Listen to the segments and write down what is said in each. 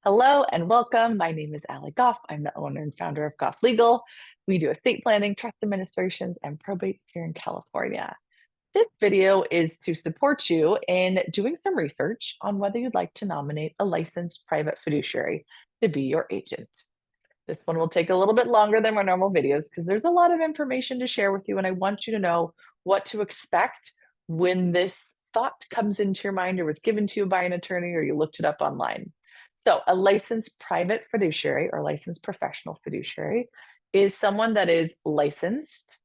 Hello and welcome. My name is Ali Goff. I'm the owner and founder of Goff Legal. We do estate planning, trust administrations, and probate here in California. This video is to support you in doing some research on whether you'd like to nominate a licensed private fiduciary to be your agent. This one will take a little bit longer than our normal videos because there's a lot of information to share with you, and I want you to know what to expect when this thought comes into your mind or was given to you by an attorney or you looked it up online. So, a licensed private fiduciary or licensed professional fiduciary is someone that is licensed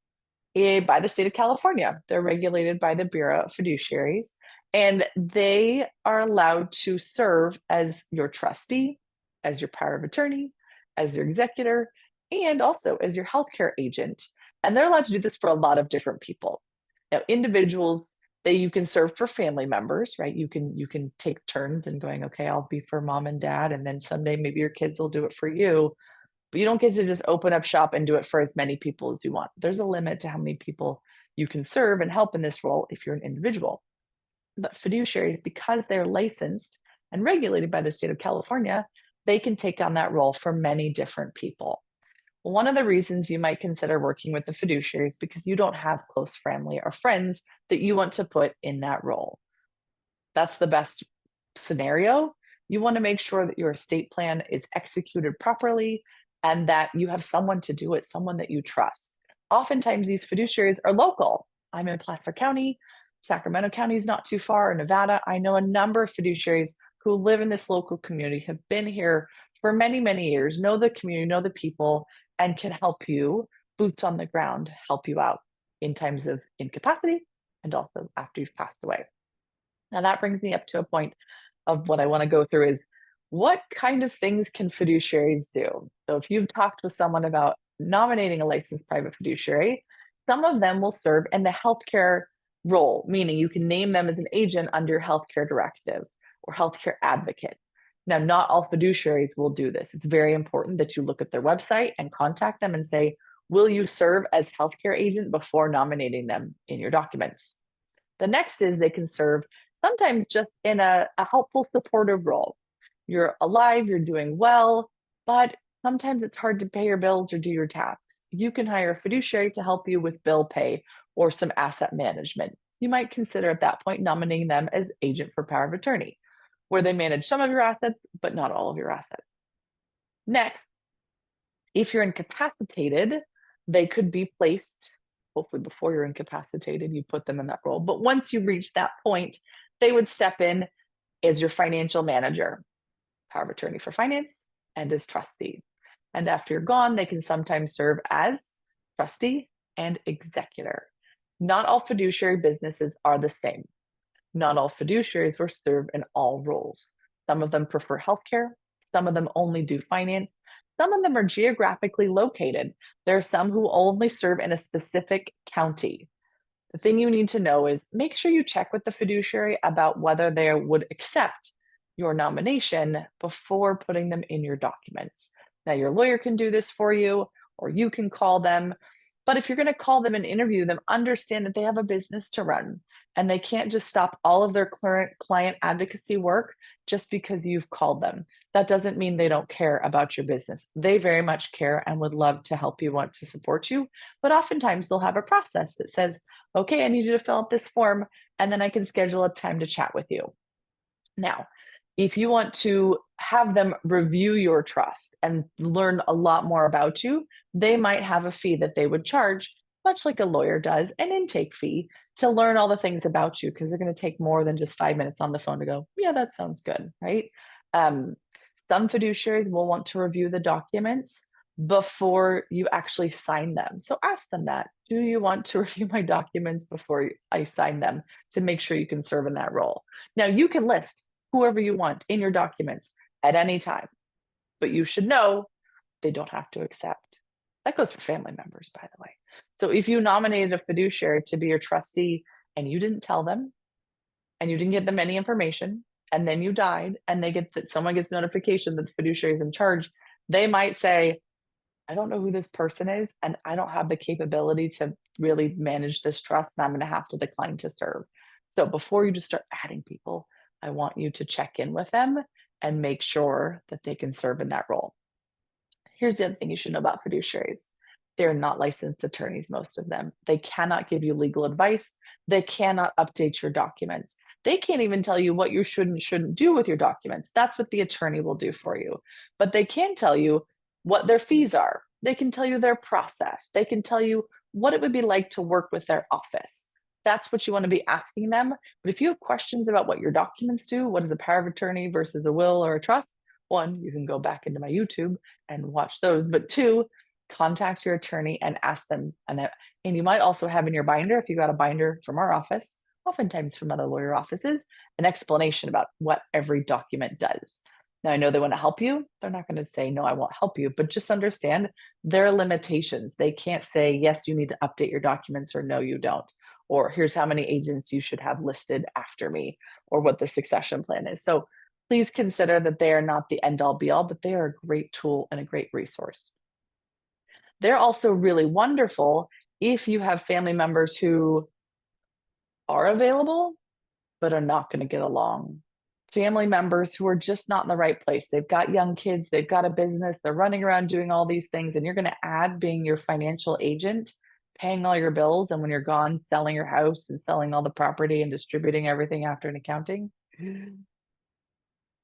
by the state of California. They're regulated by the Bureau of Fiduciaries, and they are allowed to serve as your trustee, as your power of attorney, as your executor, and also as your healthcare agent. And they're allowed to do this for a lot of different people. Now, individuals that you can serve for family members, right? You can take turns and going, okay, I'll be for mom and dad, and then someday maybe your kids will do it for you. But you don't get to just open up shop and do it for as many people as you want. There's a limit to how many people you can serve and help in this role if you're an individual. But fiduciaries, because they're licensed and regulated by the state of California, they can take on that role for many different people. Well, one of the reasons you might consider working with the fiduciary is because you don't have close family or friends that you want to put in that role. That's the best scenario. You want to make sure that your estate plan is executed properly and that you have someone to do it, someone that you trust. Oftentimes, these fiduciaries are local. I'm in Placer County. Sacramento County is not too far. In Nevada, I know a number of fiduciaries who live in this local community, have been here for many, many years, know the community, know the people, and can help you, boots on the ground, help you out in times of incapacity and also after you've passed away. Now that brings me up to a point of what I want to go through is what kind of things can fiduciaries do? So if you've talked with someone about nominating a licensed private fiduciary, some of them will serve in the healthcare role, meaning you can name them as an agent under your healthcare directive or healthcare advocate. Now, not all fiduciaries will do this. It's very important that you look at their website and contact them and say, will you serve as healthcare agent before nominating them in your documents? The next is they can serve sometimes just in a helpful, supportive role. You're alive, you're doing well, but sometimes it's hard to pay your bills or do your tasks. You can hire a fiduciary to help you with bill pay or some asset management. You might consider at that point nominating them as agent for power of attorney, where they manage some of your assets, but not all of your assets. Next, if you're incapacitated, they could be placed, hopefully before you're incapacitated, you put them in that role. But once you reach that point, they would step in as your financial manager, power of attorney for finance, and as trustee. And after you're gone, they can sometimes serve as trustee and executor. Not all fiduciary businesses are the same. Not all fiduciaries will serve in all roles. Some of them prefer healthcare. Some of them only do finance. Some of them are geographically located. There are some who only serve in a specific county. The thing you need to know is make sure you check with the fiduciary about whether they would accept your nomination before putting them in your documents. Now, your lawyer can do this for you, or you can call them. But if you're going to call them and interview them, understand that they have a business to run and they can't just stop all of their current client advocacy work just because you've called them. That doesn't mean they don't care about your business. They very much care and would love to help you, want to support you. But oftentimes they'll have a process that says, okay, I need you to fill out this form, and then I can schedule a time to chat with you. Now, if you want to have them review your trust and learn a lot more about you, they might have a fee that they would charge, much like a lawyer does, an intake fee to learn all the things about you, because they're going to take more than just 5 minutes on the phone to go, yeah, that sounds good, right? Some fiduciaries will want to review the documents before you actually sign them. So ask them that. Do you want to review my documents before I sign them to make sure you can serve in that role? Now, you can list whoever you want in your documents at any time, but you should know they don't have to accept. That goes for family members, by the way. So if you nominated a fiduciary to be your trustee and you didn't tell them and you didn't give them any information, and then you died and someone gets notification that the fiduciary is in charge, they might say, I don't know who this person is, and I don't have the capability to really manage this trust, and I'm going to have to decline to serve. So before you just start adding people, I want you to check in with them and make sure that they can serve in that role. Here's the other thing you should know about fiduciaries. They're not licensed attorneys, most of them. They cannot give you legal advice. They cannot update your documents. They can't even tell you what you should and shouldn't do with your documents. That's what the attorney will do for you. But they can tell you what their fees are. They can tell you their process. They can tell you what it would be like to work with their office. That's what you want to be asking them. But if you have questions about what your documents do, what is a power of attorney versus a will or a trust, one, you can go back into my YouTube and watch those. But two, contact your attorney and ask them. And you might also have in your binder, if you got a binder from our office, oftentimes from other lawyer offices, an explanation about what every document does. Now, I know they want to help you. They're not going to say, no, I won't help you, but just understand there are limitations. They can't say, yes, you need to update your documents, or no, you don't. Or here's how many agents you should have listed after me, or what the succession plan is. So please consider that they are not the end all be all, but they are a great tool and a great resource. They're also really wonderful if you have family members who are available, but are not going to get along. Family members who are just not in the right place. They've got young kids, they've got a business, they're running around doing all these things, and you're going to add being your financial agent, paying all your bills, and when you're gone, selling your house and selling all the property and distributing everything after an accounting.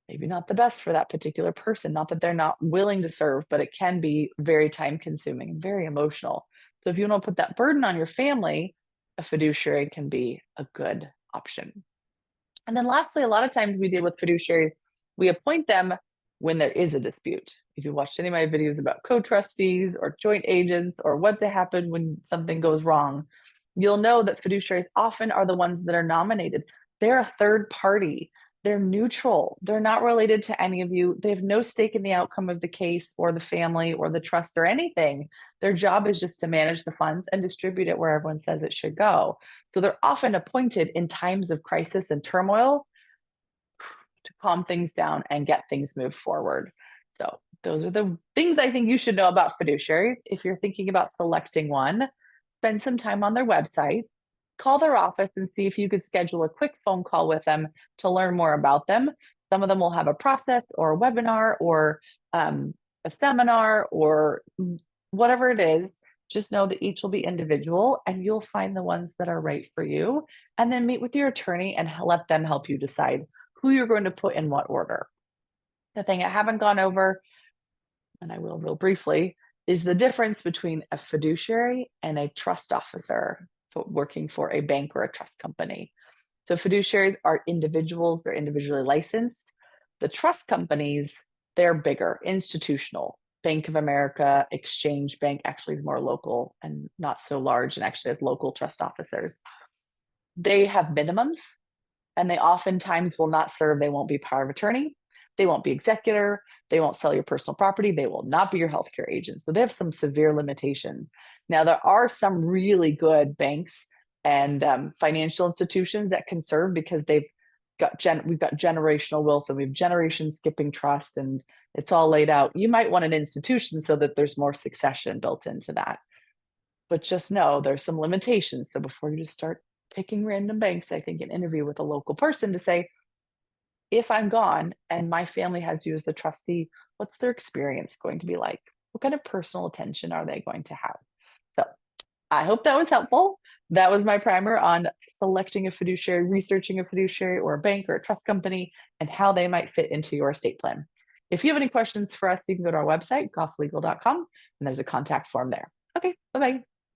Maybe not the best for that particular person. Not that they're not willing to serve, but it can be very time consuming and very emotional. So if you don't put that burden on your family, a fiduciary can be a good option. And then lastly, a lot of times we deal with fiduciaries, we appoint them when there is a dispute. If you watched any of my videos about co-trustees or joint agents or what to happen when something goes wrong, you'll know that fiduciaries often are the ones that are nominated. They're a third party. They're neutral. They're not related to any of you. They have no stake in the outcome of the case or the family or the trust or anything. Their job is just to manage the funds and distribute it where everyone says it should go. So they're often appointed in times of crisis and turmoil to calm things down and get things moved forward. So those are the things I think you should know about fiduciaries. If you're thinking about selecting one, spend some time on their website, call their office and see if you could schedule a quick phone call with them to learn more about them. Some of them will have a process or a webinar or a seminar or whatever it is. Just know that each will be individual and you'll find the ones that are right for you. And then meet with your attorney and let them help you decide who you're going to put in what order. The thing I haven't gone over, and I will real briefly, is the difference between a fiduciary and a trust officer working for a bank or a trust company. So fiduciaries are individuals, they're individually licensed. The trust companies, they're bigger, institutional. Bank of America, Exchange Bank actually is more local and not so large and actually has local trust officers. They have minimums and they oftentimes will not serve, they won't be power of attorney, they won't be executor, they won't sell your personal property, they will not be your healthcare agent. So they have some severe limitations. Now, there are some really good banks and financial institutions that can serve because we've got generational wealth and we have generation skipping trust and it's all laid out. You might want an institution so that there's more succession built into that. But just know there's some limitations. So before you just start picking random banks, I think an interview with a local person to say, if I'm gone and my family has you as the trustee, what's their experience going to be like? What kind of personal attention are they going to have? So I hope that was helpful. That was my primer on selecting a fiduciary, researching a fiduciary or a bank or a trust company, and how they might fit into your estate plan. If you have any questions for us, you can go to our website, gofflegal.com, and there's a contact form there. Okay, bye-bye.